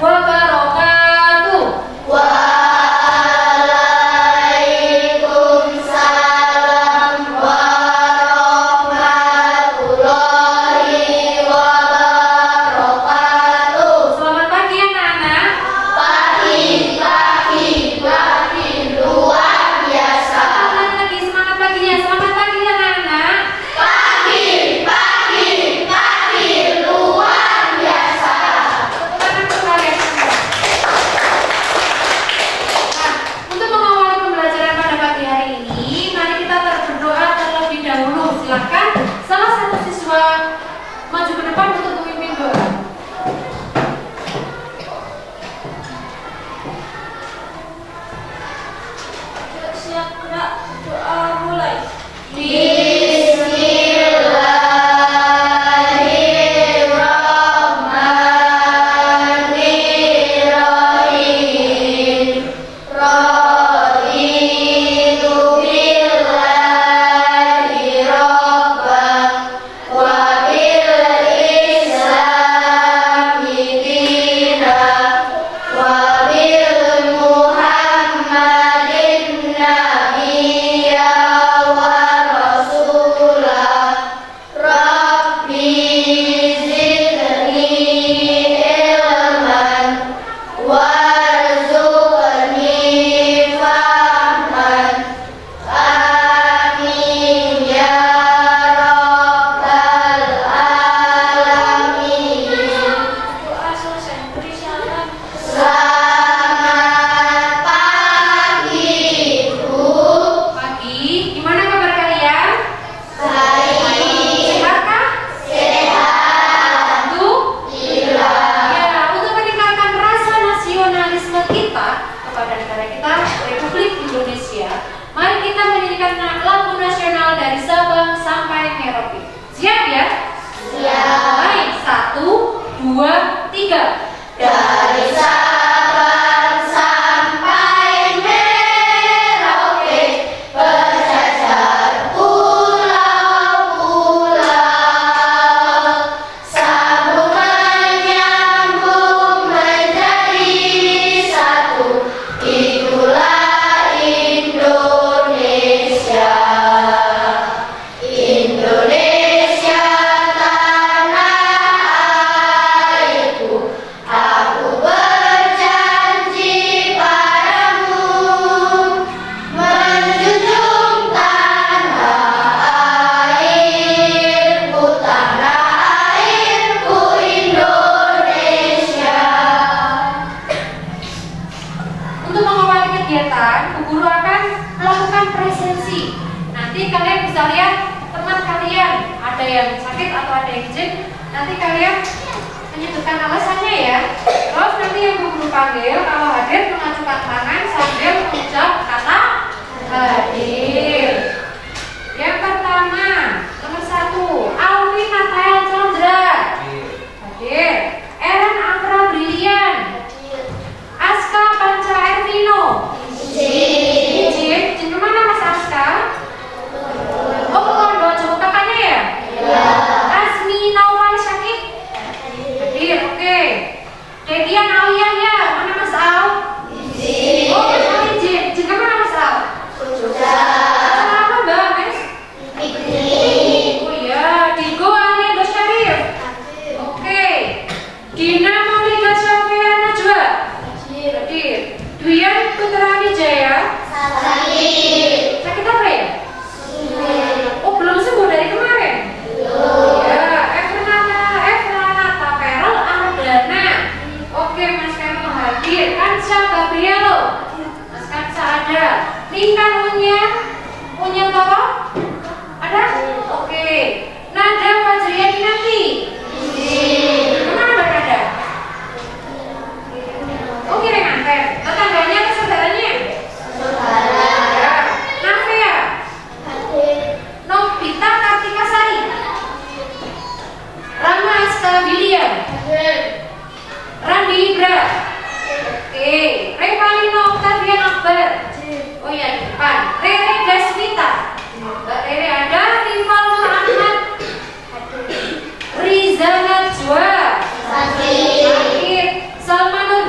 wabarakatuh. Waalaikumsalam warahmatullahi wabarakatuh. Selamat pagi anak-anak. Pagi luar biasa. Semangat lagi, semangat paginya. Selamat pagi anak-anak. Pagi luar biasa. Tepuk tangan untuk kalian semua. Nah, untuk mengawali pembelajaran pada pagi hari ini, mari kita berdoa terlebih dahulu. Silakan salah satu siswa maju ke depan untuk memimpin doa. Siap, Kak. Doa mulai. Bismillahirrahmanirrahim. Raditu billahi rabban wa bil islami dinan wa bil muhammadin nabiyya wa rasulah. Rabbi zidni ilman warzuqni fahman. Amin ya rabbal alamin. Doa selesai. Beri syarat. Selamat pagi, Bu. Pagi, gimana kabar kalian? Baik. Sehatkah? Sehat. Alhamdulillah. Ya, untuk meningkatkan rasa nasionalisme kita kepada negara kita, Republik Indonesia, mari kita menyanyikan lagu nasional dari Sabang sampai Merauke. Siap ya? Siap. Baik, 1, 2, 3. Dari Sabang sampai Merauke, berjajar pulau-pulau, sambungan nyambung menjadi satu. Itulah Indonesia. Indonesia tanah airku, aku berjanji padamu, menjunjung tanah airku Indonesia. Untuk mengawali kegiatan, Bu Guru akan melakukan presensi. Nanti kalian bisa lihat teman kalian, ada yang sakit atau ada yang izin. Nanti kalian menyebutkan alasannya ya. Terus nanti yang Bu Guru panggil, kalau hadir mengajukan tangan sambil mengucap kata hadir. Yang pertama, nomor 1, Alvin Nathanael Chandra. Hadir. Eren Afra Brilian. Aska Panca Ervino. Izin kemana Mas Aska? Oh, Kondo, coba kakaknya ya? Ya. Asmi Naufal Syakib. Hadir, oke. Dedian Aliyah ya, mana Mas Al? Oh, Mas Al izin kemana Mas Al? Acara apa Mbak Mes? Oh iya, Digo Aliando Syarif. Oke. Dina Maulida Syafia Najwa. Hadir. Duyan Putra Wijaya. Sakit apa ya? Oh, belum sembuh dari kemarin. Ya, Efranata Perel Ardana. Oke, Mas Kemo hadir. Kansa Gabrielo. Mas Kansa ada. Linkan Unya Toro? Ada? Oke. Nada Fajriani nanti. Kemana Mbak Nada? Oh, kirim anten. Tetangganya atau saudaranya? Ya. Navia. Novita Kartika Sari. Rama Aska William. Randi Ibra. Oke. Revalino Octavian Akbar. Oh ya, di depan. Rere Gaswita. Mbak Rere ada. Rival Nur Ahmad. Riza Najwa. Sakit. Salman Nur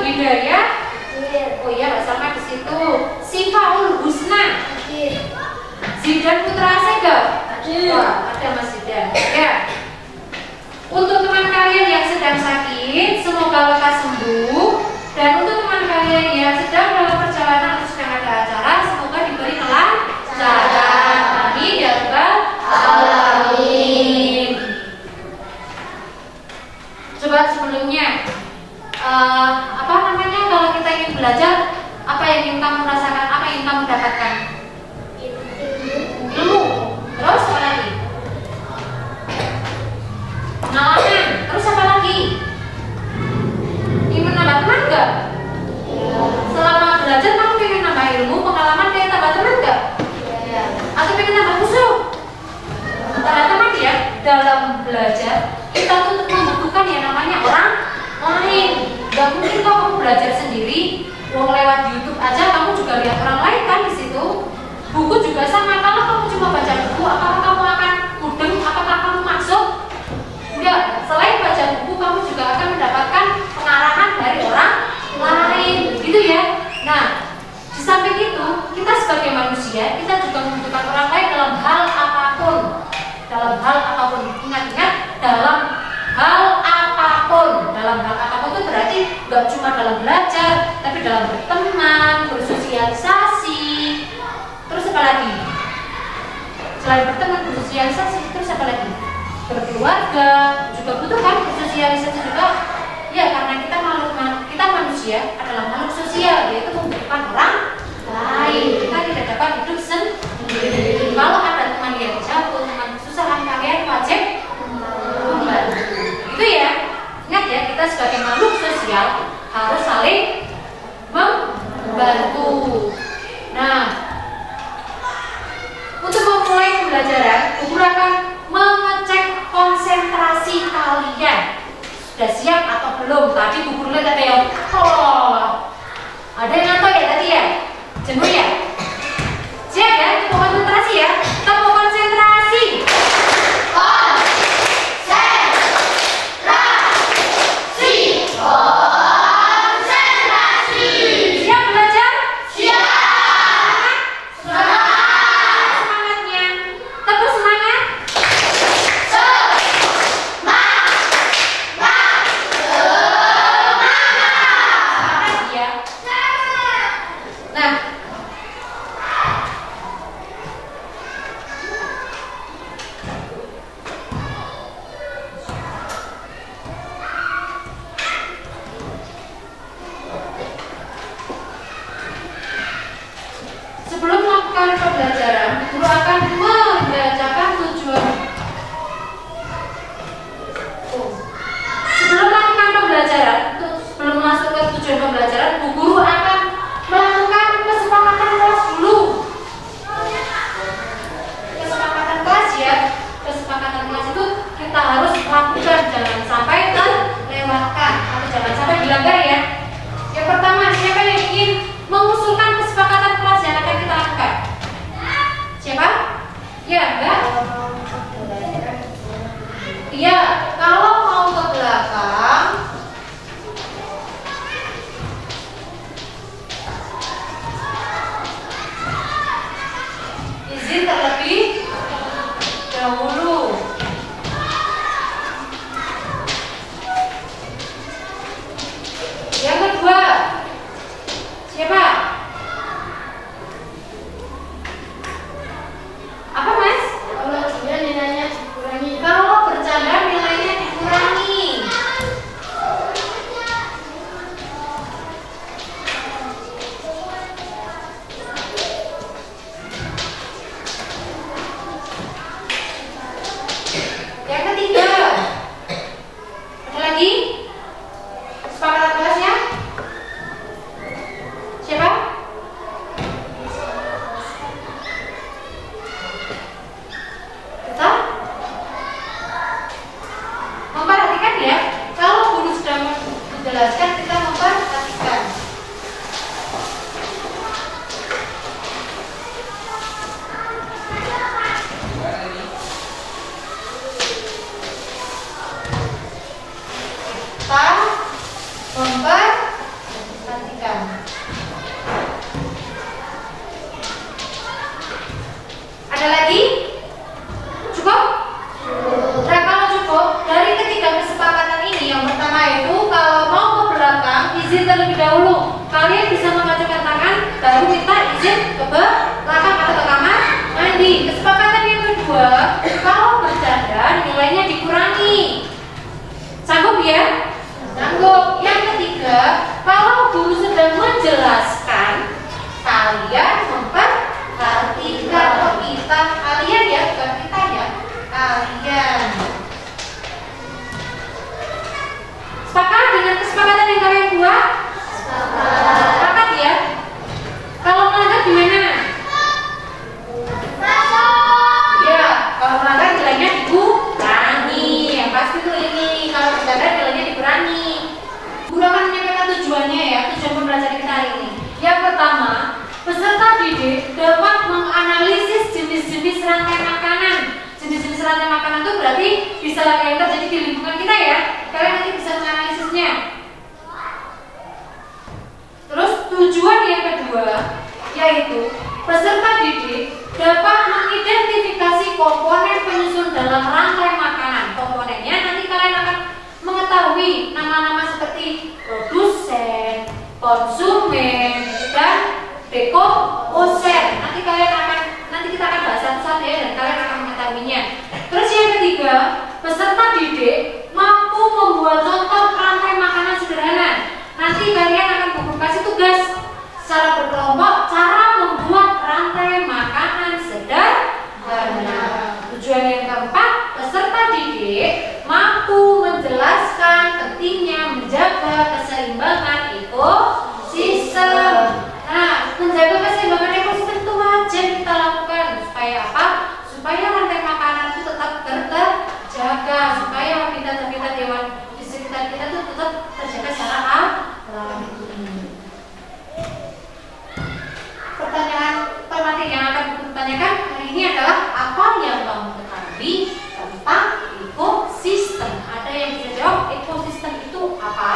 belajar sendiri, lewat YouTube aja kamu juga lihat orang lain kan di situ. Buku juga sama, kalau kamu cuma baca buku, apakah kamu akan mudeng? Apakah kamu masuk? Enggak. Selain baca buku, kamu juga akan mendapatkan pengarahan dari orang lain, gitu ya. Nah, di samping itu, kita sebagai manusia, kita juga membutuhkan orang lain dalam hal apapun. Dalam hal apapun, ingat-ingat, dalam hal apapun. Dalam hal apapun itu berarti nggak cuma dalam belajar, tapi dalam berteman, bersosialisasi. Terus apa lagi? Selain berteman, bersosialisasi, terus apa lagi? Berkeluarga juga butuh kan bersosialisasi juga. Ya, karena kita manusia adalah makhluk sosial, yaitu membutuhkan orang lain. Kita tidak dapat hidup sendiri. Kalau ada teman yang jatuh, teman kesusahan, kalian wajib membantu. Itu ya. Ingat ya, kita sebagai makhluk sosial harus saling membantu. Nah, untuk memulai pembelajaran, guru akan mengecek konsentrasi kalian. Sudah siap atau belum? Tadi Bu Guru lihat ada yang ada yang ngantuk ya tadi ya? Jemur ya? Siap ya? Kita mau konsentrasi ya? Kita mau konsentrasi. Konsentrasi. Siap belajar? Siap. Semangatnya. Tepuk semangat. Ya. Nah, sebelum melakukan pembelajaran, guru akan membacakan tujuan. Sebelum melakukan pembelajaran, sebelum masuk ke tujuan pembelajaran, Bu Guru akan melakukan kesepakatan kelas dulu. Kesepakatan kelas ya. Kesepakatan kelas itu kita harus lakukan, jangan sampai terlewatkan atau jangan sampai dilanggar ya. Yang pertama, siapa yang ingin mengusulkan kesepakatan kelas yang akan kita lakukan? Siapa? Ya, enggak? Iya, kalau mau ke belakang, izin terlebih dahulu. Yang kedua, siapa? Apa Mas? Kalau dia nilainya dikurangi. Kalau bercanda nilainya dikurangi. didik dapat menganalisis jenis-jenis rantai makanan. Jenis-jenis rantai makanan itu berarti bisa yang terjadi di lingkungan kita ya. Kalian nanti bisa menganalisisnya. Terus tujuan yang kedua yaitu peserta didik dapat mengidentifikasi komponen penyusun dalam rantai makanan. Komponennya nanti kalian akan mengetahui nama-nama seperti produsen, konsumen, dan dekomposer. Nanti kita akan bahas satu-satu ya, dan kalian akan mengetahuinya. Terus yang ketiga, peserta didik mampu membuat contoh rantai makanan sederhana. Nanti kalian akan kasih tugas secara berkelompok cara membuat rantai makanan sederhana. Tujuan yang keempat, peserta didik mampu menjelaskan pentingnya menjaga keseimbangan ekosistem. Nah, menjaga keseimbangan ekosistem itu wajib kita lakukan supaya apa? Supaya rantai makanan itu tetap terjaga, supaya habitat-habitat hewan di sekitar kita itu tetap terjaga secara alami. Pertanyaan pemateri yang akan ditanyakan hari ini adalah apa yang kamu ketahui tentang ekosistem? Ada yang bisa jawab ekosistem itu apa?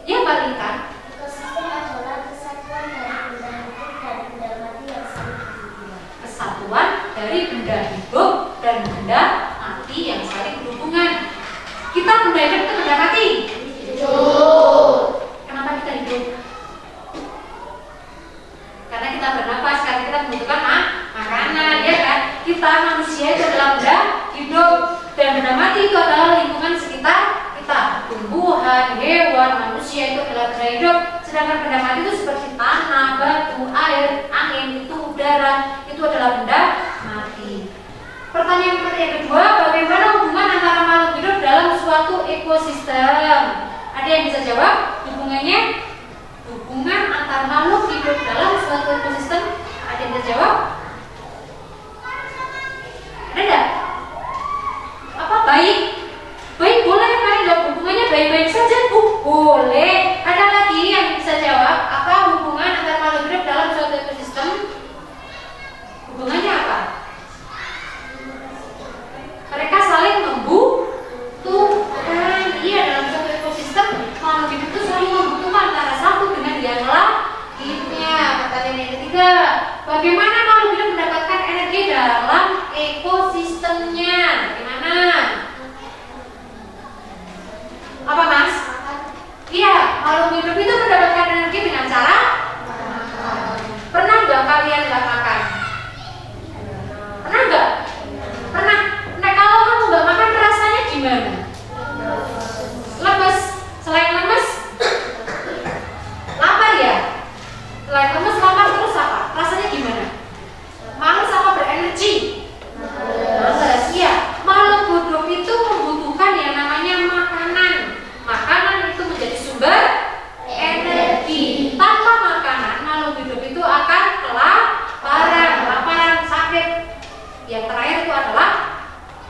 Ya, Mbak Lintan. Ekosistem adalah kesatuan dari benda hidup dan benda mati yang saling berhubungan. Kesatuan dari benda hidup dan benda mati yang saling berhubungan. Kita benda hidup itu benda mati? Hidup. Kenapa kita hidup? Karena kita bernapas, karena kita membutuhkan makanan, ya kan? Kita manusia itu adalah benda hidup, dan benda mati itu adalah lingkungan sekitar kita. Tumbuhan, hewan, manusia itu adalah benda hidup. Sedangkan benda mati itu seperti tanah, batu, air, angin, itu udara, itu adalah benda mati. Pertanyaan yang kedua, bagaimana hubungan antara makhluk hidup dalam suatu ekosistem? Ada yang bisa jawab hubungannya? Hubungan antar makhluk hidup dalam suatu ekosistem, ada yang bisa jawab? Ada enggak? Apa baik? Baik boleh kan? Enggak, hubungannya baik-baik saja? Boleh. Ada lagi yang bisa jawab? Apa hubungan antar makhluk hidup dalam suatu ekosistem? Hubungannya apa? Mereka saling membutuhkan. Iya, dalam suatu ekosistem makhluk hidup itu saling membutuhkan antara satu dengan yang lainnya. Pertanyaan yang ketiga, bagaimana makhluk hidup mendapatkan energi dalam ekosistemnya? Bagaimana? Apa, Mas? Iya, makhluk hidup itu mendapatkan energi dengan cara pernah nggak kalian nggak makan? Pernah nggak? Pernah. Nah, kalau kamu nggak makan rasanya gimana? Lemes. Selain lemes, lapar ya? Selain lemes, lapar, terus apa? Rasanya gimana? Males apa berenergi? Males, iya. Makhluk hidup itu membutuhkan yang namanya makanan. Makanan itu menjadi sumber energi. Tanpa makanan, makhluk hidup itu akan kelaparan, sakit. Yang terakhir itu adalah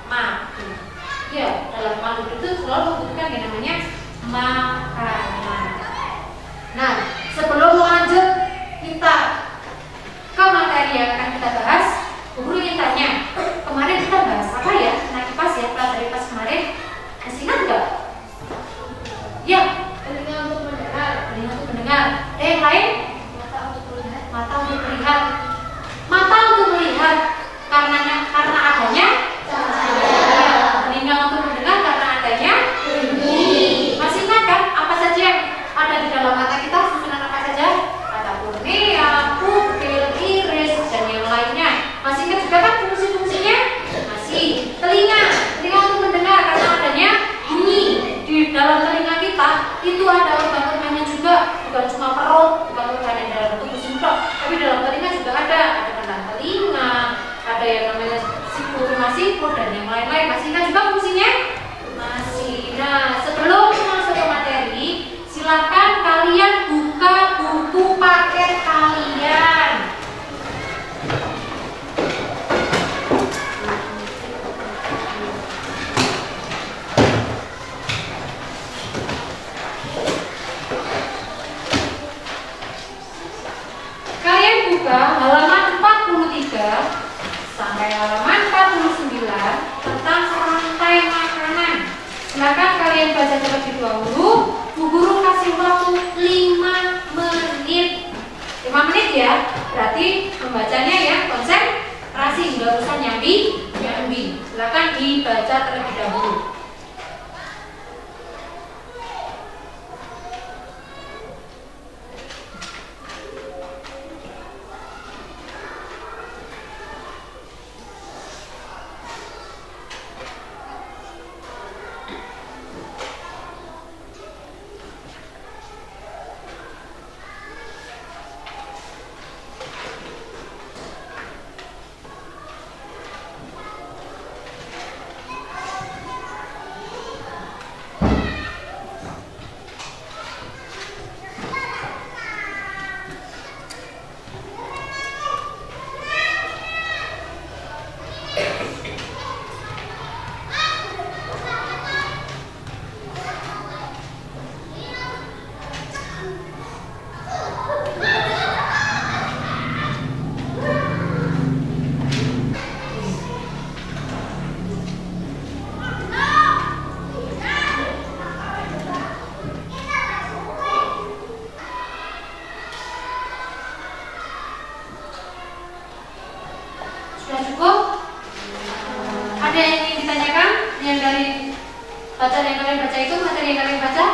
mati. Ya, dalam makhluk hidup itu selalu membutuhkan yang namanya makanan. Nah, sebelum lanjut kita ke materi yang akan kita bahas, guru ingin tanya, kemarin kita bahas apa ya? Nah, kipas ya, pelajaran kipas kemarin. Masih ingat nggak? Ya, Telinga untuk mendengar. telinga untuk mendengar. Ada yang lain? Mata untuk melihat. Mata untuk melihat. Mata untuk melihat karena adanya cahaya. Telinga untuk mendengar karena adanya bunyi. Masih ingat kan apa saja yang ada di dalam mata kita? Susunan apa saja? Ada kornea, pupil, iris, dan yang lainnya. Masih ingat juga kan fungsi-fungsinya? Masih. Telinga untuk mendengar karena adanya bunyi. Di dalam telinga kita itu ada organ-organnya juga, bukan cuma perut, bukan organ yang dalam bentuk simpel, tapi dalam telinga juga ada kandang telinga, ada yang namanya siput, dan yang lain-lain. Masih ingat juga fungsinya? Masih. Nah, sebelum masuk ke materi, silakan kalian buka buku paket kalian. Kalian buka membacanya ya, konsentrasi, nggak usah nyambi. Silakan dibaca terlebih dahulu. Sudah cukup? Ada yang ingin ditanyakan? Yang dari bacaan yang kalian baca itu, materi yang kalian baca?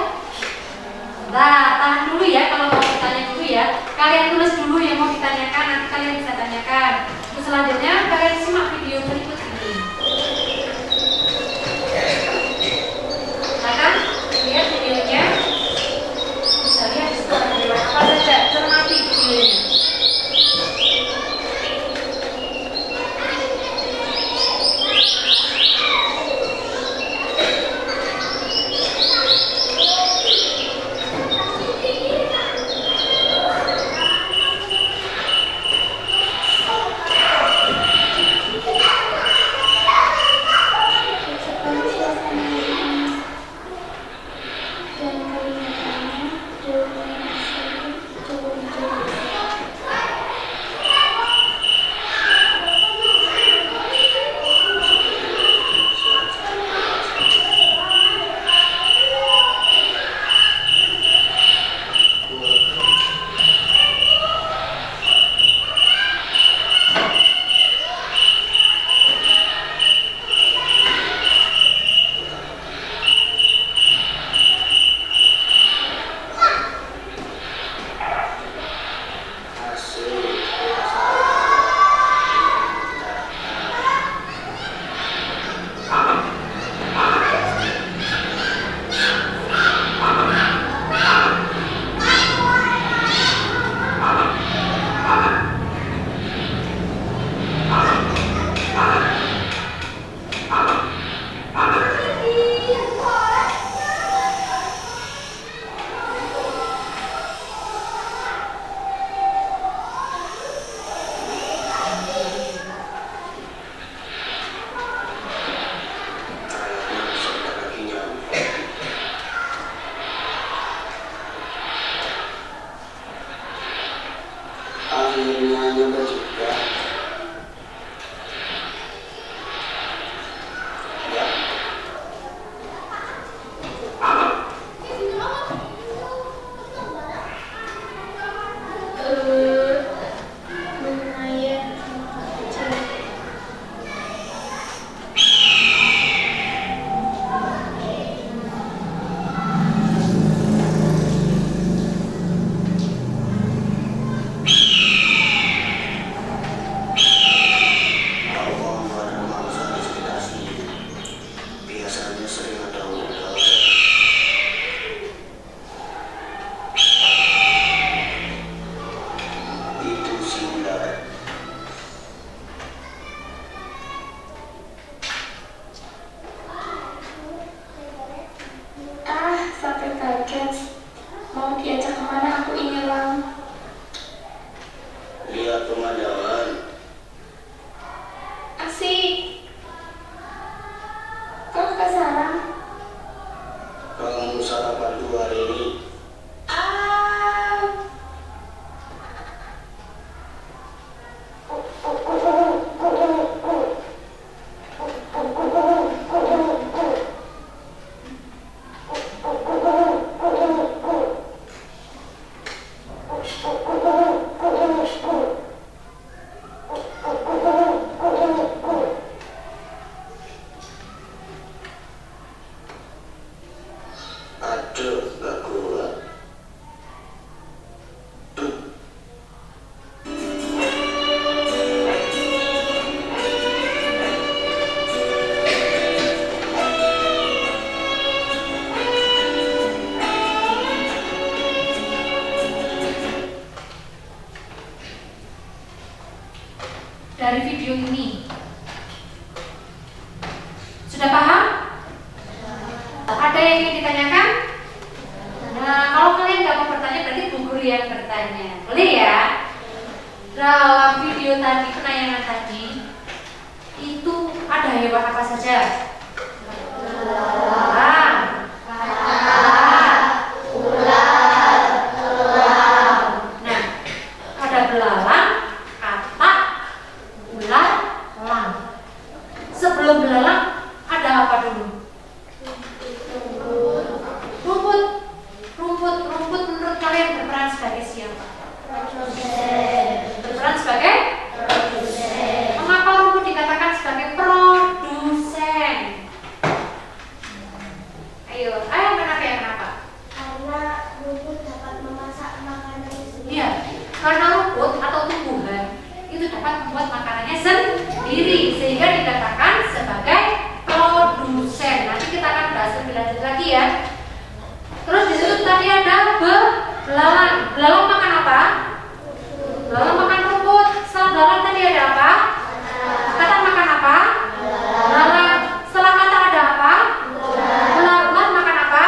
Nah, tahan dulu ya kalau mau bertanya dulu ya. Kalian tulis dulu yang mau ditanyakan, nanti kalian bisa tanyakan. Terus selanjutnya kalian simak video berikut ini. Silakan lihat videonya. Bisa lihat apa saja, cermati videonya. dari video ini? Sudah paham? Ada yang ingin ditanyakan? Nah, kalau kalian nggak mau bertanya berarti Bu Guru yang bertanya. Boleh ya? Dalam video tadi, penayangan tadi, itu ada hewan apa saja? Belalang, ular. Nah, ada belalang, katak, ular, elang. Sebelum belalang ada apa dulu? Rumput menurut kalian berperan sebagai siapa? Berperan sebagai produsen. Mengapa rumput dikatakan sebagai produsen? Ayo, kenapa ya? Kenapa? Karena rumput dapat memasak makanannya sendiri. Iya, karena rumput atau tumbuhan itu dapat membuat makanannya sendiri, sehingga dikatakan sebagai produsen. Nanti kita akan bahas lebih lanjut lagi ya. Terus di situ tadi ada belalang. Belalang makan apa? Belalang makan rumput. Setelah belalang tadi ada apa? Katak makan apa? Belalang. Setelah katak ada apa? Ular. Ular makan apa?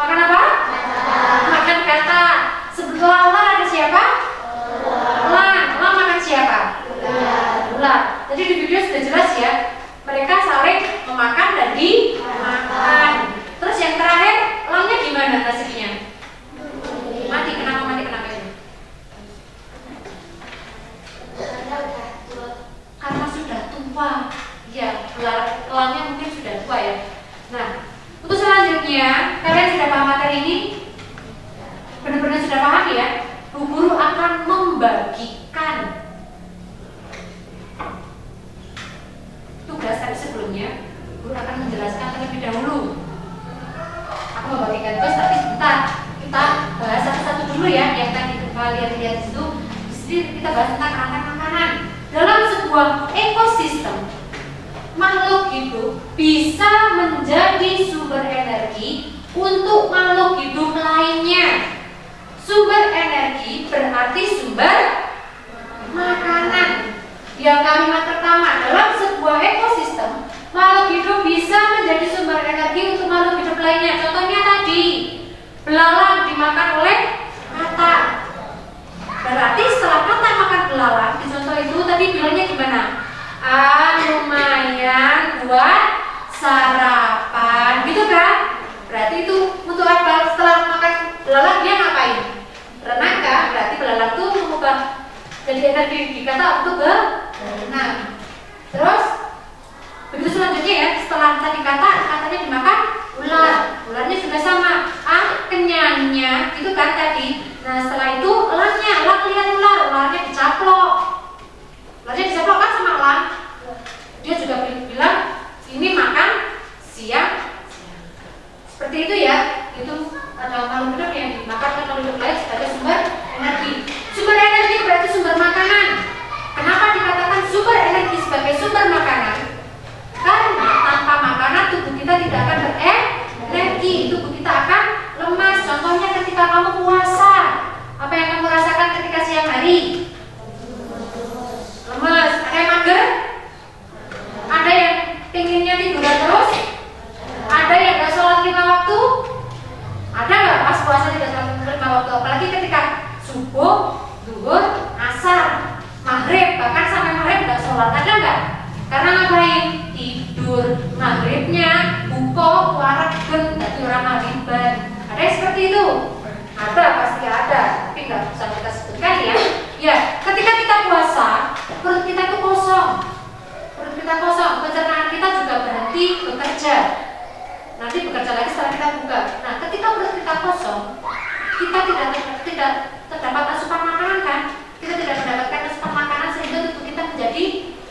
Makan apa? Makan katak. Sebelah ular ada siapa? Elang. Elang makan siapa? Ular. Jadi di video sudah jelas ya. Mereka saling memakan dan dimakan. Terus yang terakhir, elangnya gimana nasibnya? Mati. Kenapa mati? Kenapa itu? Karena sudah tua. Ya, elangnya mungkin sudah tua ya. Nah, untuk selanjutnya, kalian sudah paham materi ini? Benar-benar sudah paham ya? Bu Guru akan membagikan tugas tadi sebelumnya. Guru akan menjelaskan terlebih dahulu. Aku membagikan tugas, tapi sebentar kita bahas satu-satu dulu ya. Yang tadi kalian lihat itu, kita bahas tentang rantai makanan. Dalam sebuah ekosistem, makhluk hidup bisa menjadi sumber energi untuk makhluk hidup lainnya. Sumber energi berarti sumber makanan. Yang kalimat pertama, dalam sebuah ekosistem, makhluk hidup bisa menjadi sumber energi untuk makhluk hidup lainnya. Contohnya tadi, belalang dimakan oleh katak. Berarti setelah katak makan belalang, di contoh itu tadi bilangnya gimana? Lumayan buat sarapan, gitu kan? Berarti itu untuk apa? Setelah makan belalang dia ngapain? Renang kan? Berarti belalang itu mengubah jadi energi di katak untuk berenang. Terus begitu selanjutnya ya, setelah tadi katanya dimakan ular. Ularnya juga sama, kenyangnya gitu kan tadi. Nah setelah itu elangnya, elang lihat ular, ularnya dicaplok. Ularnya dicaplok kan sama elang. Dia juga bilang ini makan siang. Seperti itu ya. Itu ada makhluk hidup yang dimakan oleh makhluk hidup lain sebagai sumber energi. Sumber energi berarti sumber makanan. Kenapa dikatakan sumber energi sebagai sumber makanan? Karena tanpa makanan tubuh kita tidak akan berenergi, tubuh kita akan lemas. Contohnya ketika kamu puasa, apa yang kamu rasakan ketika siang hari? Lemas. Ada yang mager? Ada yang pinginnya tiduran terus? Ada yang gak sholat 5 waktu? Ada nggak pas puasa tidak sholat 5 waktu? Apalagi ketika subuh, zuhur, asar, maghrib, bahkan sampai maghrib nggak sholat, ada nggak? Karena ngapain? Tidur. Maghribnya buka, waregen, jadi orang maghriban. Ada yang seperti itu? Ada, pasti ada. Tapi nggak bisa kita sebutkan ya. Ya, ketika kita puasa, perut kita itu kosong. Perut kita kosong, pencernaan kita juga berhenti bekerja. Nanti bekerja lagi setelah kita buka. Nah, ketika perut kita kosong, kita tidak terdapat asupan makanan kan? Kita tidak mendapatkan asupan makanan sehingga tubuh kita menjadi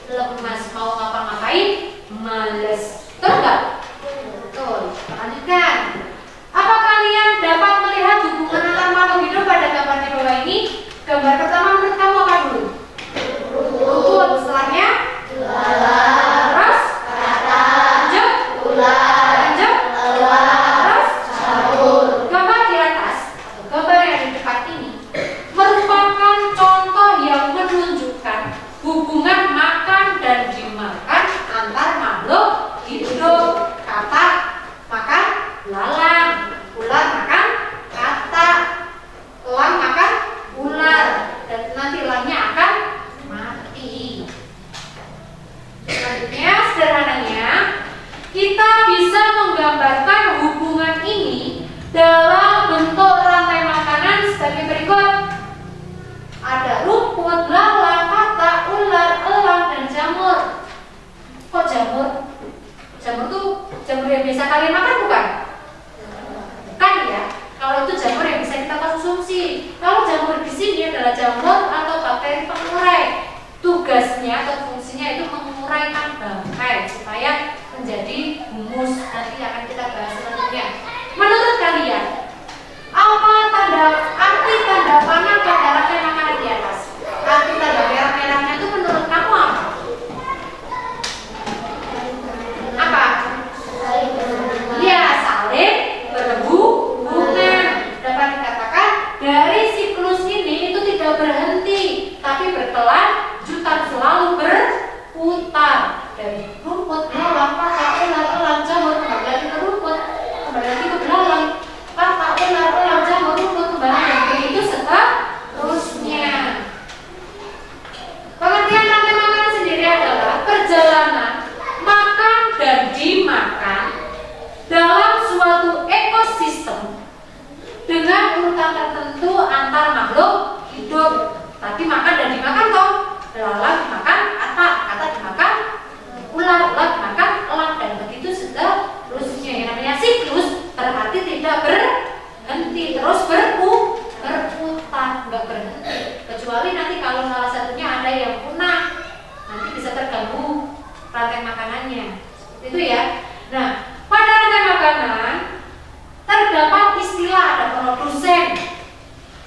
lemas, mau ngapa-ngapain males. Betul nggak? Betul. Lanjutkan. Apa kalian dapat melihat hubungan antar makhluk hidup pada gambar di bawah ini? Gambar pertama menurut kamu apa dulu? Rumput. Setelahnya? Terus? Lanjut? Lanjut? Terus? Gambar di atas, gambar yang di depan ini merupakan contoh yang tetapi berkelanjutan, selalu berputar. Dari rumput, belalang, patak, ular, elang, jamur, kembali lagi ke rumput, kembali lagi ke belalang, patak, ular, elang, jamur, rumput, kembali lagi begitu seterusnya. Pengertian rantai makanan sendiri adalah perjalanan makan dan dimakan dalam suatu ekosistem dengan urutan tertentu antar makhluk hidup. Tadi makan dan dimakan toh, belalang dimakan kata dimakan ular dimakan elang, dan begitu seterusnya. Yang namanya siklus berarti tidak berhenti, terus berputar, nggak berhenti. Kecuali nanti kalau salah satunya ada yang punah, nanti bisa terganggu rantai makanannya. Itu ya. Nah, pada rantai makanan terdapat istilah, ada produsen,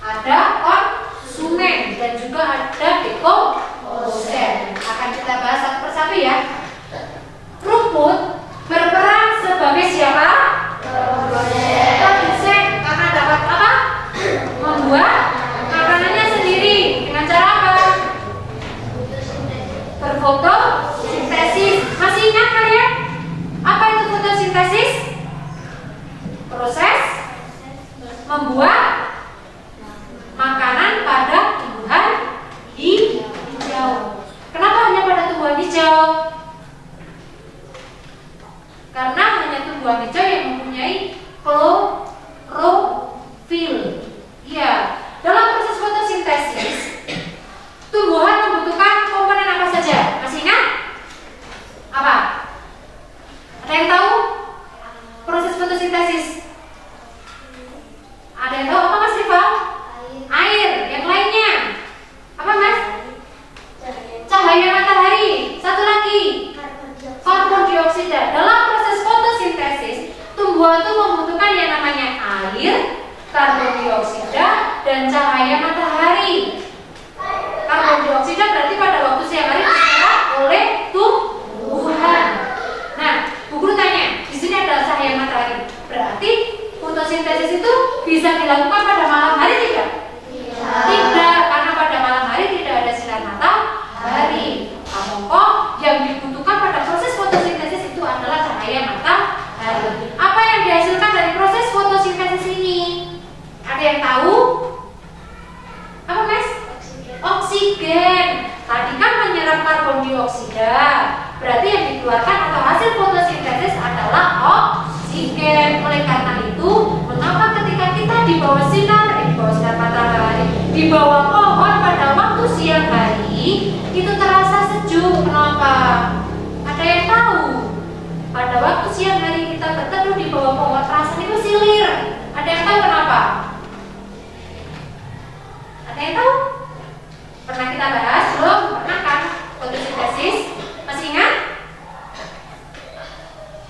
ada konsumen, dan juga ada dekomposer. Akan kita bahas satu persatu ya. Rumput berperan sebagai siapa? Produsen, karena dapat apa? Membuat makanannya sendiri. Dengan cara apa? Berfotosintesis. Masih ingat kalian? Apa itu fotosintesis? Proses membuat makanan pada tumbuhan hijau. Kenapa hanya pada tumbuhan hijau? Karena hanya tumbuhan hijau yang mempunyai klorofil. Ya, dalam proses fotosintesis, tumbuhan membutuhkan komponen apa saja? Masih ingat? Apa? Ada yang tahu? Proses fotosintesis. Ada yang tahu apa, Mas Rival? Air. Yang lainnya? Apa, Mas? Cahaya matahari. Satu lagi, karbon dioksida. Dalam proses fotosintesis, tumbuhan itu membutuhkan yang namanya air, karbon dioksida, dan cahaya matahari. Karbon dioksida berarti pada waktu siang hari diserap oleh tumbuhan. Nah, Bu Guru tanya, di sini ada cahaya matahari. Berarti fotosintesis itu bisa dilakukan pada malam hari tidak? Tidak, karena pada malam hari tidak ada sinar matahari. Maka yang dibutuhkan pada proses fotosintesis itu adalah cahaya matahari. Apa yang dihasilkan dari proses fotosintesis ini? Ada yang tahu? Apa, Mas? Oksigen. Tadi kan menyerap karbon dioksida. Berarti yang dikeluarkan atau hasil fotosintesis adalah oksigen. Oleh karena itu, mengapa ketika kita di bawah sinar matahari, di bawah pohon pada waktu siang hari, itu terasa sejuk? Kenapa? Ada yang tahu? Pada waktu siang hari kita berteduh di bawah pohon, rasanya itu silir. Ada yang tahu kenapa? Ada yang tahu? Pernah kita bahas belum? Pernah kan? Fotosintesis. Masih ingat?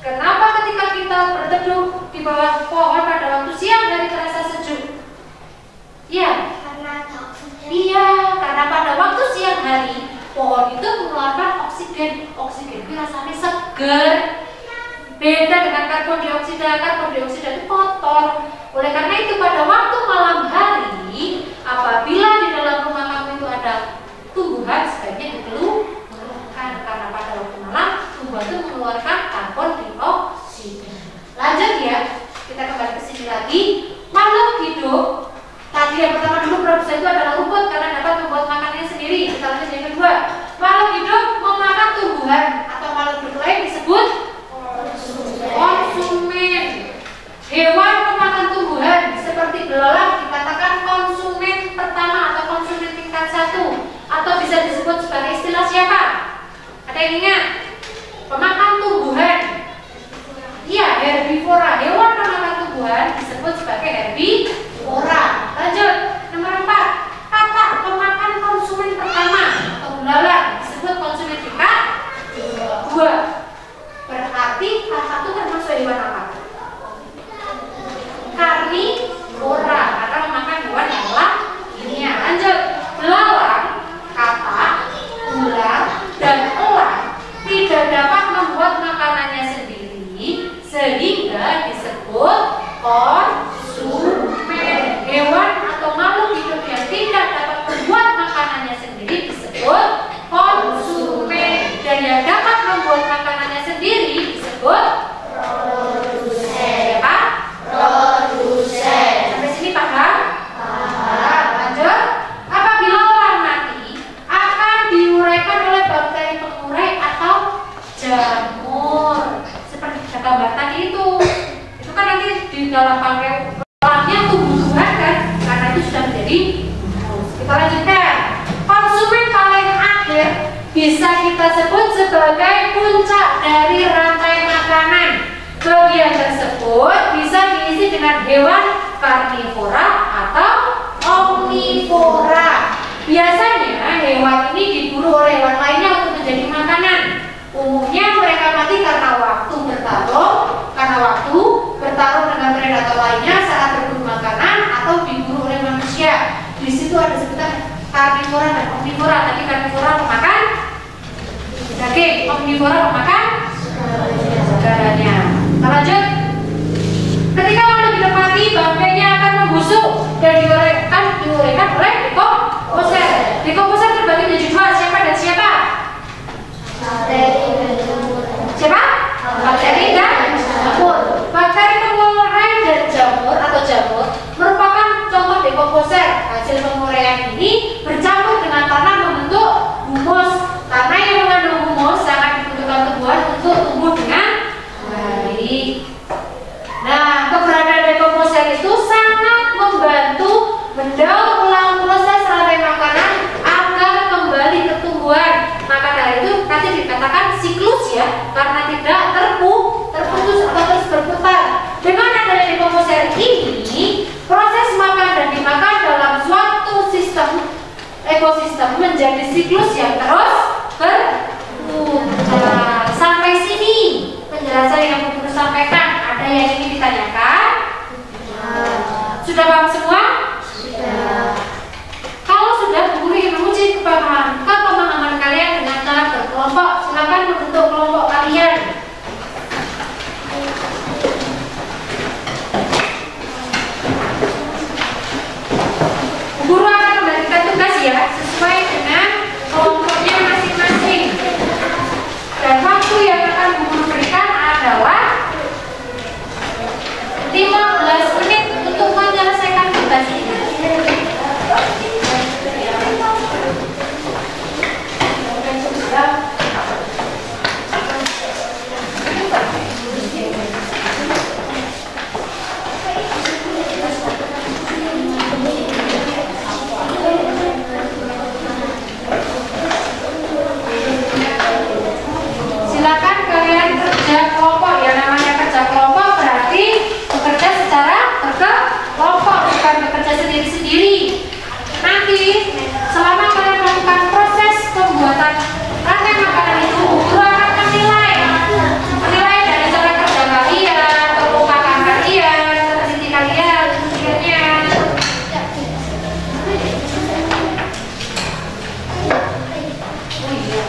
Kenapa ketika kita berteduh di bawah pohon pada waktu siang hari terasa sejuk? Iya. Karena ada oksigen. Iya, karena pada waktu siang hari pohon itu mengeluarkan oksigen. Oksigen itu rasanya seger. Beda dengan karbon dioksida. Karbon dioksida itu kotor. Oleh karena itu pada waktu malam hari, apabila di dalam rumah kamu itu ada tumbuhan, sebaiknya dikeluarkan, karena pada waktu malam tumbuhan itu mengeluarkan karbon dioksida. Lanjut ya, kita kembali ke sini lagi. Makhluk hidup. Tadi yang pertama dulu produsen itu adalah rumput karena dapat membuat makanannya sendiri. Kita lanjut yang kedua. Makhluk hidup memakan tumbuhan atau makhluk hidup lain disebut konsumen. Hewan pemakan tumbuhan seperti belalang dikatakan konsumen pertama atau konsumen tingkat 1, atau bisa disebut sebagai istilah siapa? Ada yang ingat? Pemakan tumbuhan. Iya, herbivora. Hewan pemakan tumbuhan disebut sebagai herbivora. Lanjut, nomor 4. Kata pemakan konsumen pertama atau belalang disebut konsumen tingkat 2. Berarti salah satu termasuk hewan apa? Karnivora, karena memakan hewan yang lainnya. Lanjut, belalang, katak, ular, dan elang tidak dapat membuat makanannya sendiri sehingga disebut konsumen. Hewan atau di dalam pangkalannya tumbuh-tumbuhan kan, karena itu sudah menjadi harus. Kita lanjutkan. Konsumen paling akhir bisa kita sebut sebagai puncak dari rantai makanan. Bagian tersebut bisa diisi dengan hewan karnivora atau omnivora. Biasanya hewan ini diburu oleh hewan lainnya untuk menjadi makanan. Umumnya mereka mati karena waktu bertarung dengan predator lainnya saat berburu makanan atau diburu oleh manusia. Di situ ada sebutan karnivora dan omnivora. Tadi karnivora memakan daging, omnivora memakan saudaranya. Kita lanjut. Ketika makhluk hidup mati, bangkainya akan membusuk dan diuraikan oleh dekomposer. Dekomposer terbagi menjadi dua, siapa dan siapa? Siapa? Bakteri dan jamur. Bakteri pengurai dan jamur atau jamur merupakan contoh dekomposer. Hasil penguraian ini bercampur dengan tanah membentuk humus. Tanah yang mengandung humus sangat dibutuhkan tumbuhan untuk tumbuh dengan baik. Nah, keberadaan dekomposer itu sangat membantu mendaur ulang proses rantai makanan agar kembali ke tumbuhan. Maka dari itu nanti dikatakan siklus ya, karena tidak terputus atau terus berputar. Dengan adanya dekomposer ini, proses makan dan dimakan dalam suatu sistem ekosistem menjadi siklus yang terus berputar. Sampai sini penjelasan yang Bu Guru sampaikan. Ada yang ingin ditanyakan? Sudah paham semua? Sudah. Kalau sudah, Bu Guru ingin menguji kepemahaman kalian dengan cara berkelompok. Silakan membentuk kelompok kalian. Bu Guru akan membagikan tugas ya, sesuai dengan kelompoknya masing-masing. Dan waktu yang akan Bu Guru berikan adalah 15 menit untuk menyelesaikan tugas ini. Silakan kalian kerja kelompok ya, namanya kerja kelompok berarti bekerja secara berkelompok, bukan bekerja sendiri-sendiri. Nanti selama kalian melakukan proses pembuatan rantai makanan itu, guru akan menilai dari cara kerja kalian, kekompakan kalian, teliti kalian, hasilnya. Oh iya.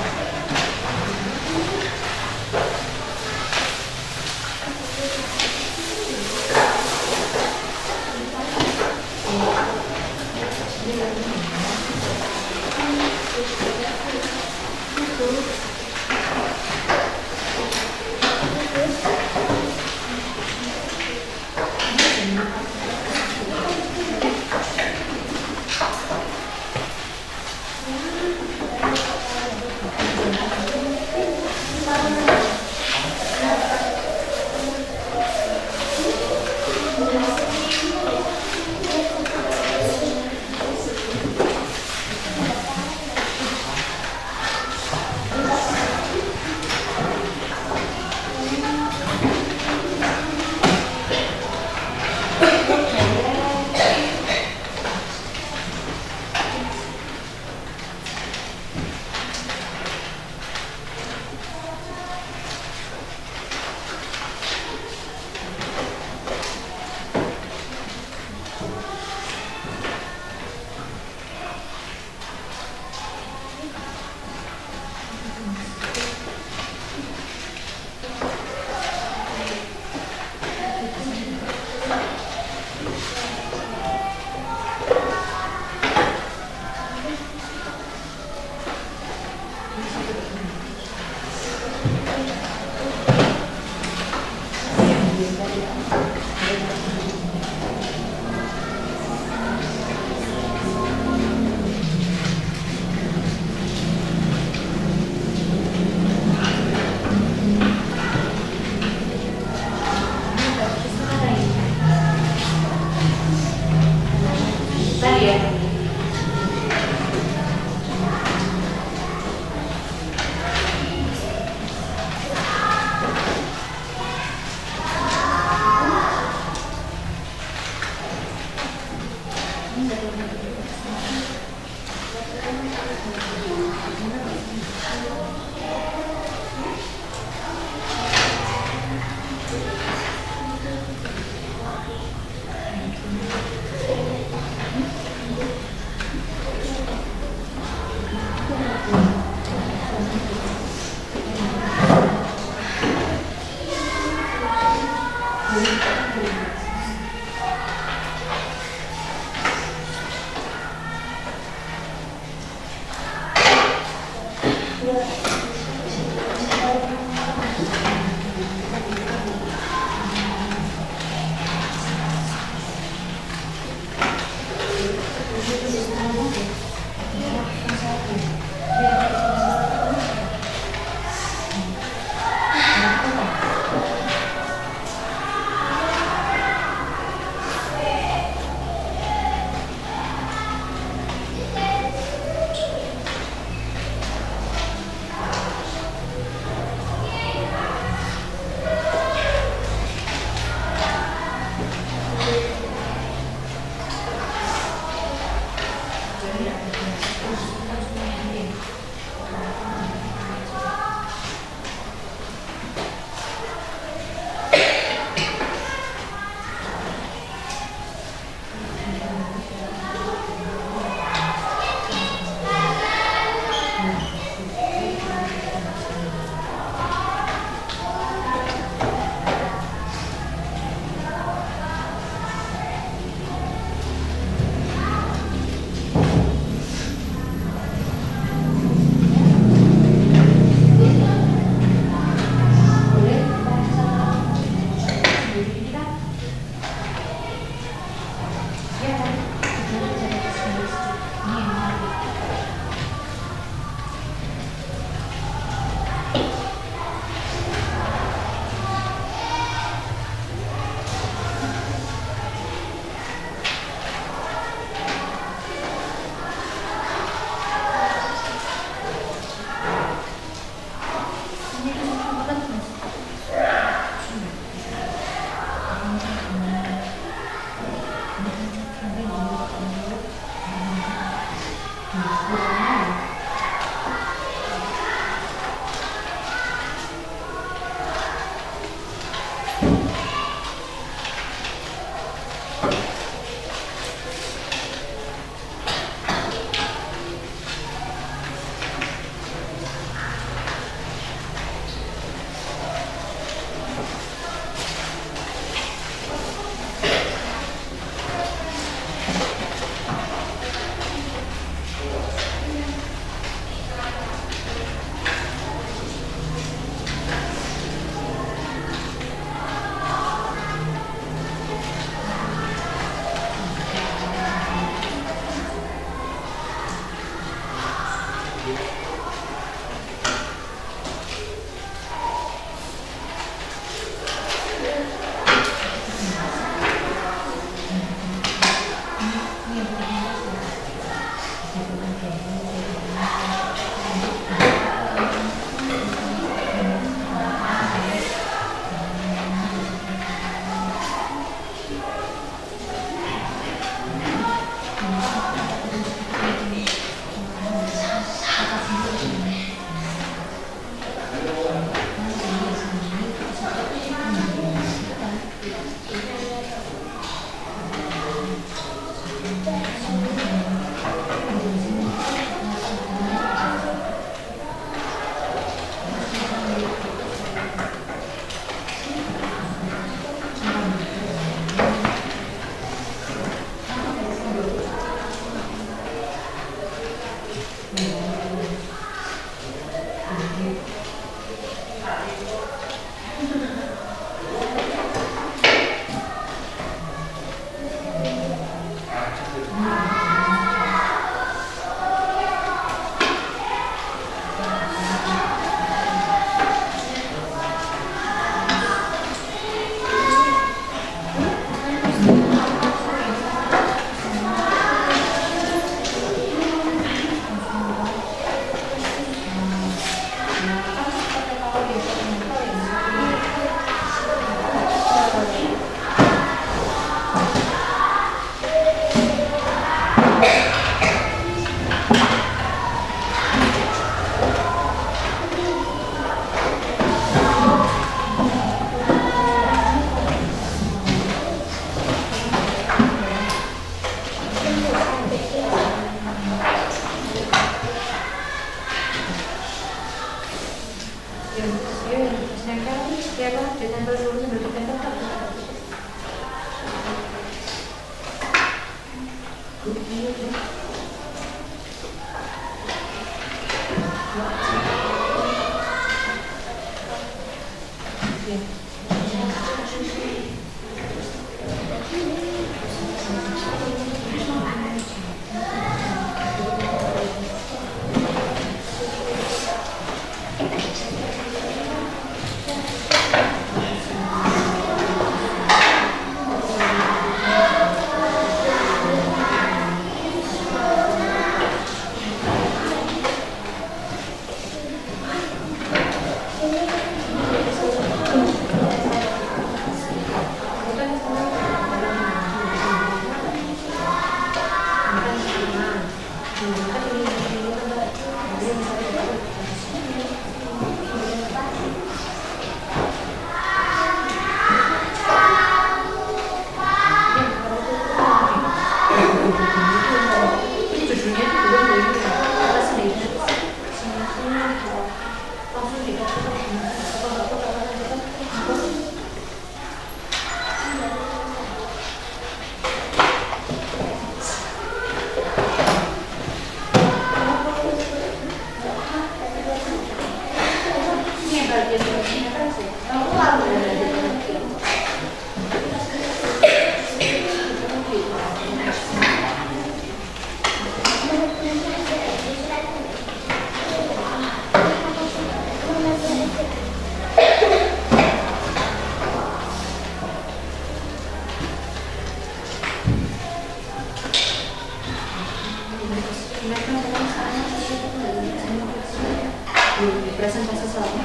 presentasi selama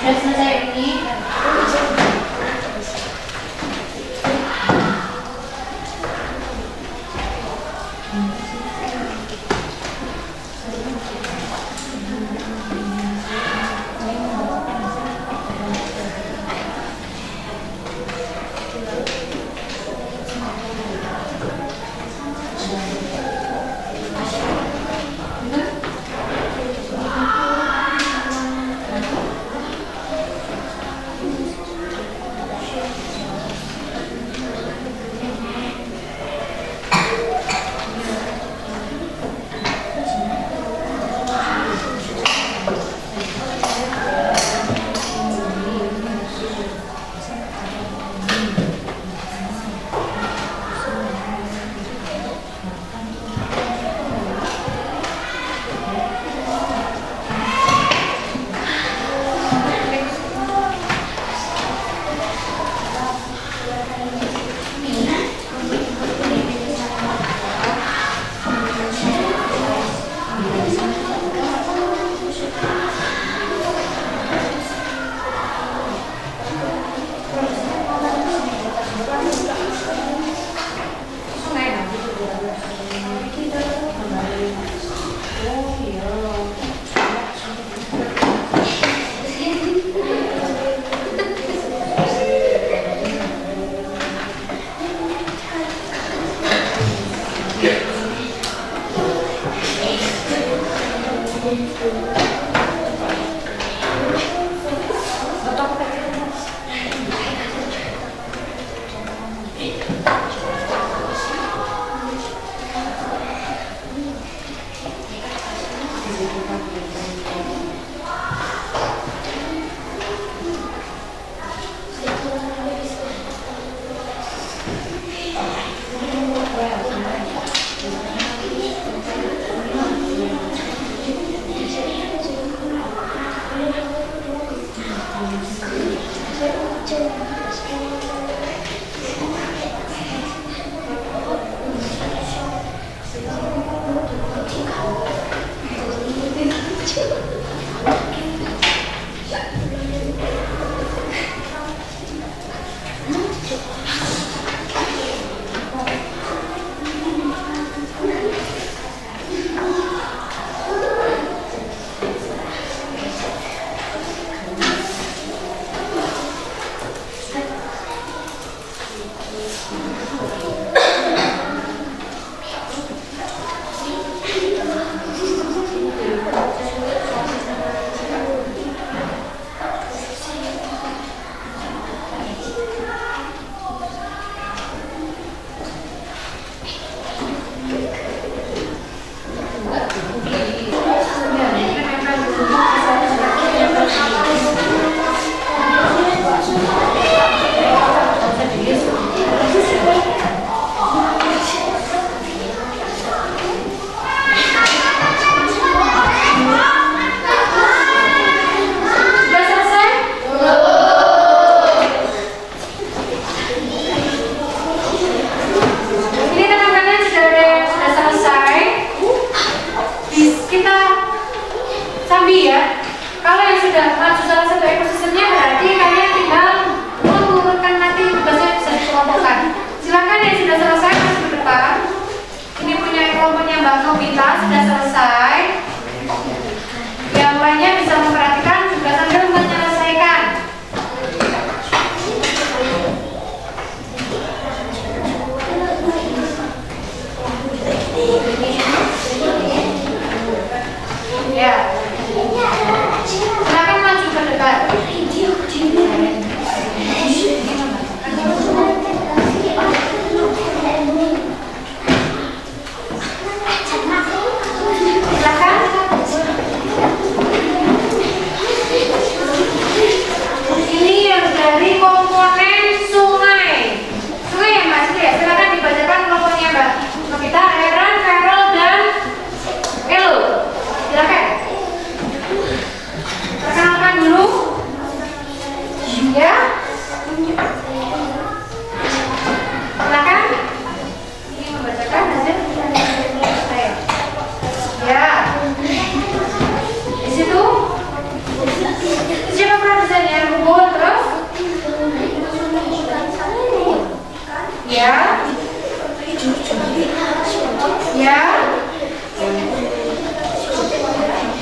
sudah selesai ini.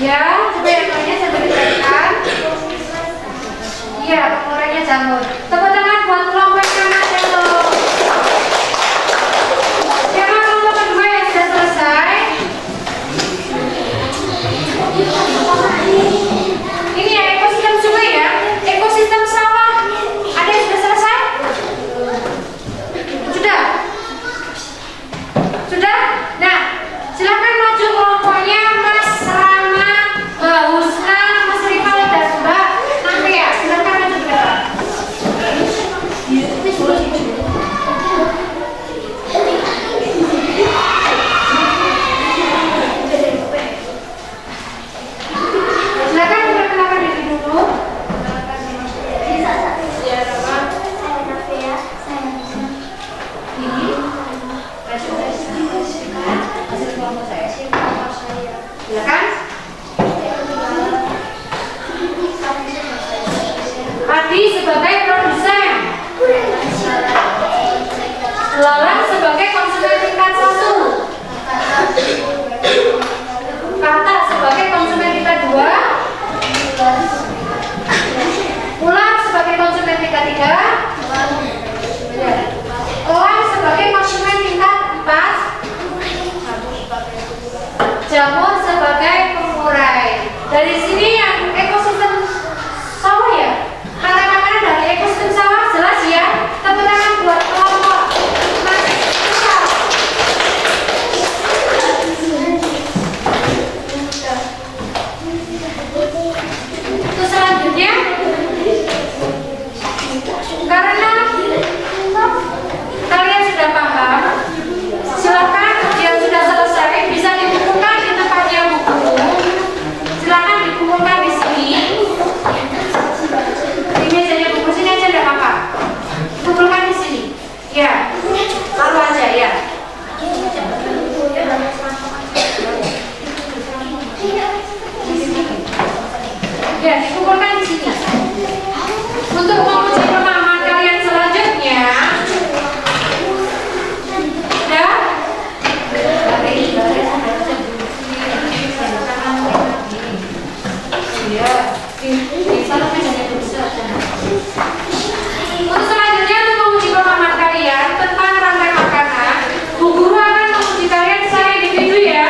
Ya, coba yang lainnya saya berikan. Iya, pengurainya jamur. Tepuk tangan buat kelompok yang ada loh. Yang kelompok kedua yang sudah selesai. Ini ya ekosistem sungai ya, ekosistem sawah. Ada yang sudah selesai? Sudah? Sudah? Nah, silakan maju kelompoknya Mas Rama, Mbak Husna, Mas Rival dan Mbak Nantia. Silakan maju ke depan. Silakan memperkenalkan diri dulu. Silakan. Adi sebagai produsen, Lalan sebagai konsumen tingkat 1, Kata sebagai konsumen tingkat 2, Ular sebagai konsumen tingkat 3, Oan sebagai konsumen tingkat 4, Jamur sebagai pengurai. Dari sini yang ekosistem sawah ya, kata-kata dari ekosistem sawah jelas ya. Tepuk tangan buat kelompok Mas Rizal. Terus selanjutnya, karena kalian sudah paham, silakan yang sudah selesai bisa dikumpulkan di tempatnya buku. Silakan dikumpulkan di sini. Di mejanya buku sini aja enggak apa-apa. Kumpulkan di sini. Ya. Taruh aja ya. Ya, dikumpulkan di sini. Untuk menguji pemahaman kalian selanjutnya, ya. Untuk selanjutnya, untuk menguji pemahaman kalian tentang rantai makanan, Bu Guru akan menguji kalian secara individu ya.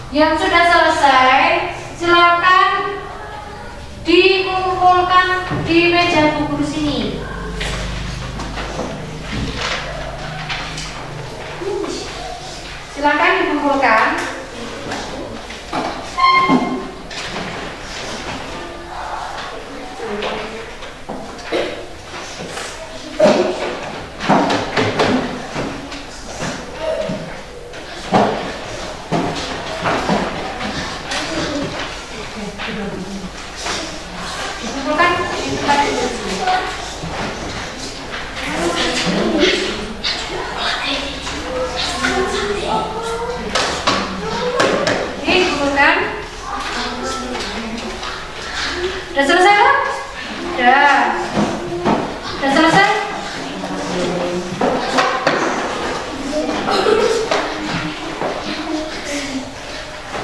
Yang sudah selesai, silakan dikumpulkan di meja buku sini. Silakan dikumpulkan. Udah selesai kan? Udah selesai?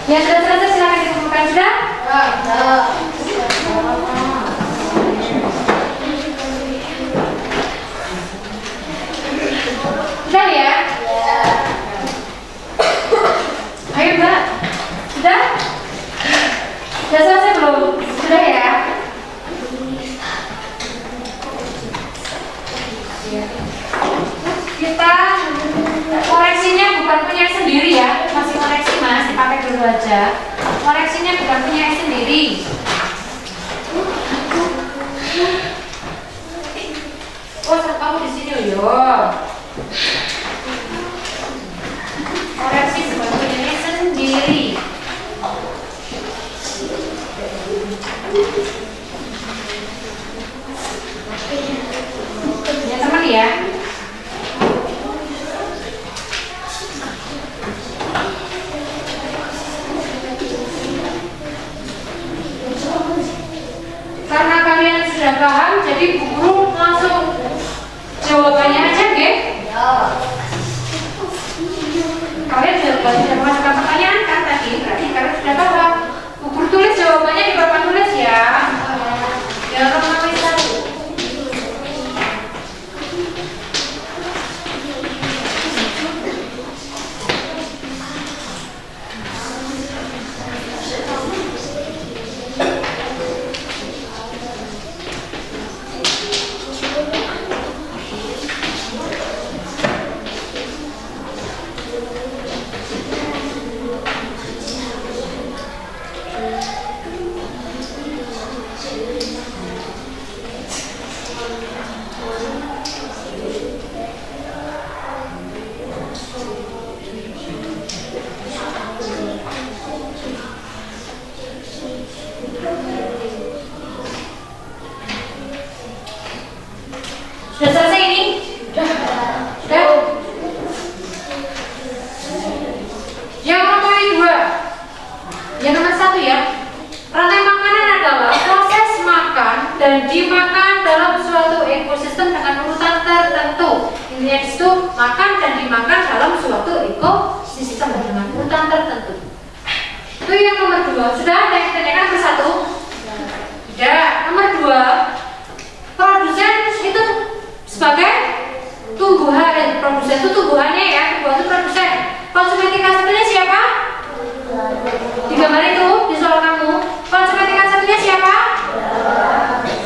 Ya sudah selesai, silakan dikumpulkan. Sudah? Sudah ya? Ayo Mbak. Sudah? Sudah selesai belum? Sudah ya? Kita koreksinya bukan punya sendiri ya, masih koreksi Mas, dipakai dulu aja. Koreksinya bukan punya sendiri. Oh, kamu di sini yo. Koreksi bukan punya sendiri. Ya teman ya. Karena kalian sudah paham, jadi Bu Guru langsung jawabannya aja, nggih? Ya. Kalian sudah mengajukan pertanyaan kan tadi, berarti kalian sudah paham. Bu Guru tulis jawabannya di papan tulis ya. Ya, teman-teman satu. Yang nomor 1 ya. Rantai makanan adalah proses makan dan dimakan dalam suatu ekosistem dengan urutan tertentu. Intinya itu makan dan dimakan dalam suatu ekosistem dengan urutan tertentu. Itu yang nomor 2. Sudah ada yang ditanyakan nomor 1? Tidak. Nomor 2, produsen itu sebagai tumbuhan. Produsen itu tumbuhannya ya, tumbuhan itu produsen. Konsumtika satunya siapa? Di gambar itu, di soal kamu. Konsumtika satunya siapa?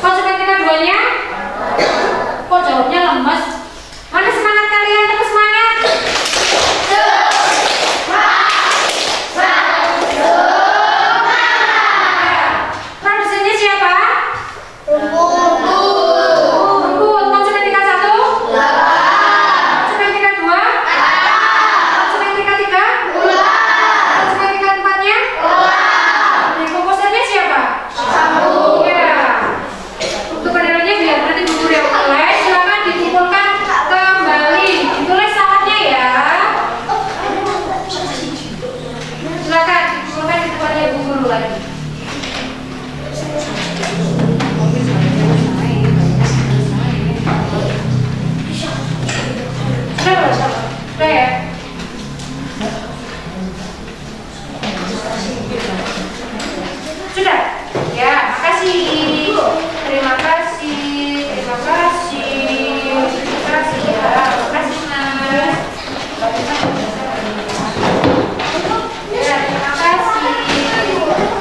Konsumtika duanya? Kok jawabnya lemes? Mana semangat kalian? Terus semangat. Produsennya siapa? Rumput. Konsumtika 1? Konsumtika 2? Konsumtika 3? Konsumtika 4-nya? Komposernya siapa? Ya. Untuk penilaiannya biar nanti guru yang mulai silakan dikumpulkan kembali. Ditulis salahnya ya. Silakan dikumpulkan di tempatnya ibu guru lagi. Sudah ya? Sudah? Ya, makasih. Terima kasih. Terima kasih. Terima kasih ya. Terima kasih Mas. Ya, terima kasih.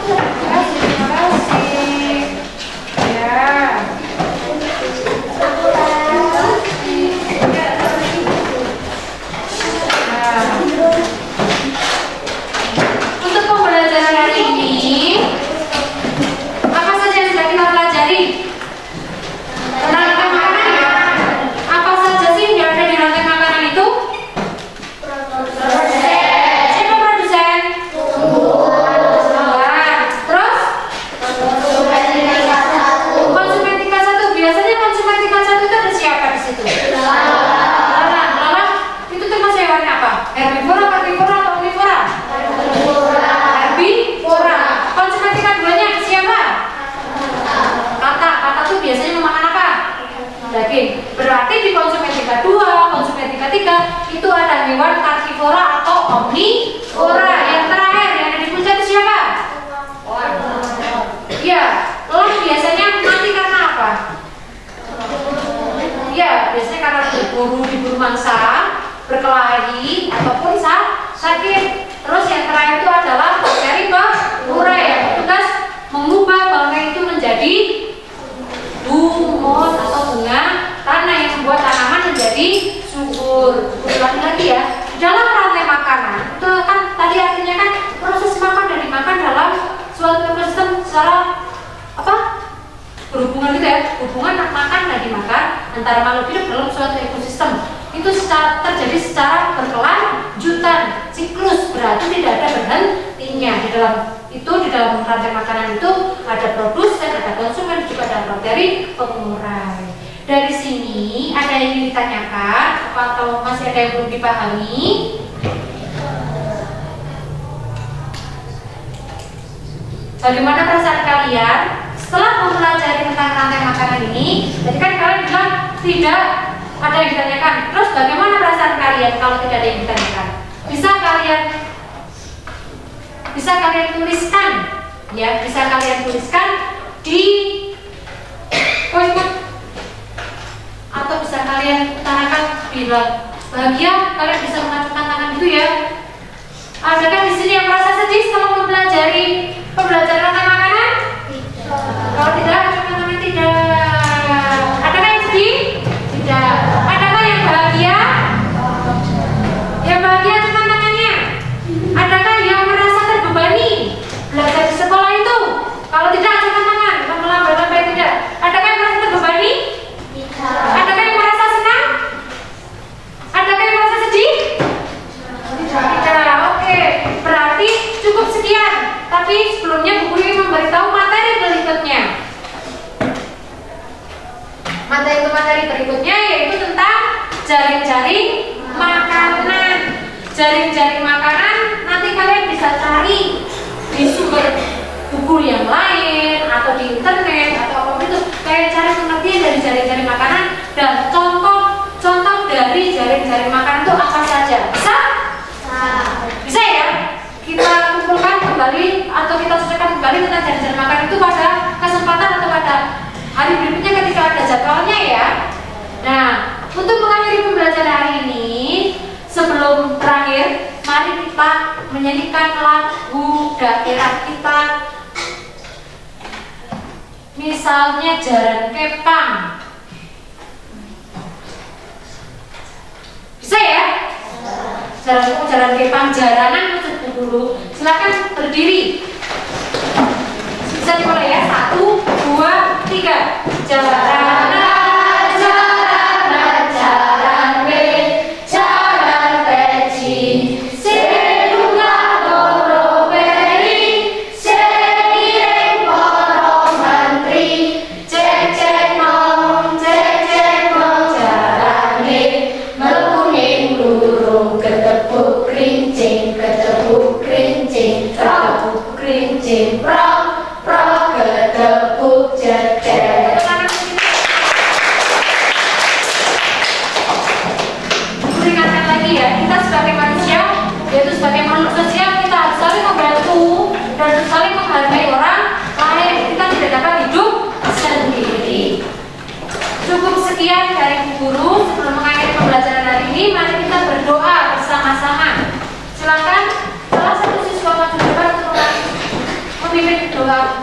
Terima kasih. Terima kasih. Ya. Untuk pembelajaran hari ini, apa saja yang sudah kita pelajari? Tentang rantai makanan ya? Apa saja sih yang ada di rantai makanan itu? Siapa produsen? Terus? Konsumen tingkat 1. Biasanya konsumen tingkat 1 itu ada siapa di situ? Lalat itu termasuk hewan apa? Herbivora, karnivora, atau omnivora? Herbivora. Konsumen tingkat 2-nya siapa? Kata tuh biasanya memakan apa? Daging. Berarti di konsumen tingkat 2, konsumen tingkat 3 itu ada hewan karnivora atau omnivora. Yang terakhir yang ada di puncak itu siapa? Iya, lelah biasanya mati karena apa? Iya, biasanya karena diburu mangsa, berkelahi, ataupun sakit. Terus yang terakhir itu adalah bakteri pemurah yang bertugas mengubah bangkai itu menjadi humus atau bunga tanah yang membuat tanaman menjadi subur. Ulangi lagi ya, dalam rantai makanan itu kan tadi artinya kan proses makan dan dimakan dalam suatu ekosistem secara apa? Berhubungan gitu ya, hubungan makan dan dimakan antara makhluk hidup dalam suatu ekosistem itu terjadi secara berkelanjutan, siklus, berarti tidak ada berhentinya. Di dalam rantai makanan itu ada produsen, ada konsumen, juga ada bakteri pengurai. Dari sini ada yang ingin ditanyakan atau masih ada yang belum dipahami? Bagaimana perasaan kalian setelah mempelajari tentang rantai makanan ini? Tadi kan kalian bilang tidak ada yang ditanyakan. Terus bagaimana perasaan kalian kalau tidak ada yang ditanyakan? Bisa kalian tuliskan, ya, bisa kalian tuliskan di poin-poin atau bisa kalian utarakan bila bahagia kalian bisa mengacungkan tangan itu ya. Adakah di sini yang merasa sedih setelah mempelajari pembelajaran rantai makanan? Kalau tidak, acungkan tangan tidak. Adakah yang sedih? Tidak. Adakah yang bahagia? Yang bahagia acungkan tangannya. Adakah yang merasa terbebani belajar di sekolah itu? Kalau tidak, acungkan tangan. Melambai-lambai tidak. Adakah yang merasa terbebani? Tidak. Adakah yang merasa senang? Adakah yang merasa sedih? Tidak. Oke. Berarti cukup sekian. Tapi sebelumnya Bu Guru ingin memberitahu materi berikutnya. Materi berikutnya yaitu tentang jaring-jaring makanan. Jaring-jaring makanan nanti kalian bisa cari di sumber pada kesempatan atau pada hari berikutnya ketika ada jadwalnya ya. Nah, untuk mengakhiri pembelajaran hari ini, sebelum terakhir, mari kita menyanyikan lagu daerah kita. Misalnya Jaran Kepang. Bisa ya? Jaran Kepang, jaranan maksud Bu Guru. Silakan berdiri. Bisa dimulai ya. 1, 2, 3. Jaranan. Sekian dari Bu Guru. Sebelum mengakhiri pembelajaran hari ini, mari kita berdoa bersama-sama. Silakan salah satu siswa maju depan untuk memimpin doa.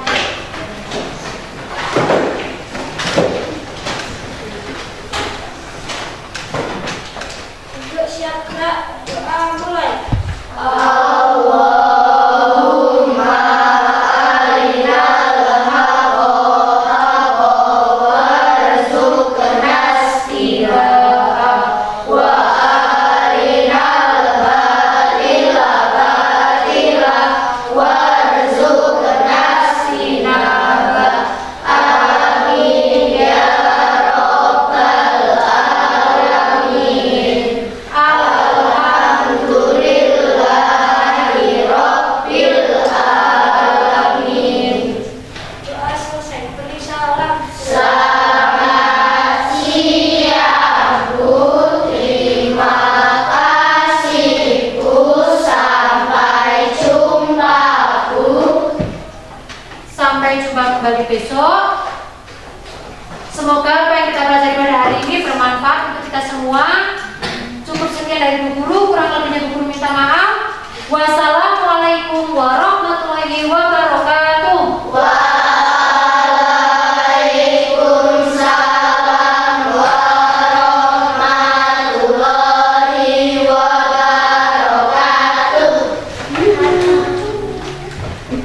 Untuk siap gerak, doa mulai. Kembali besok. Semoga apa yang kita pelajari pada hari ini bermanfaat untuk kita semua. Cukup sekian dari Bu Guru, kurang lebihnya Bu Guru minta maaf.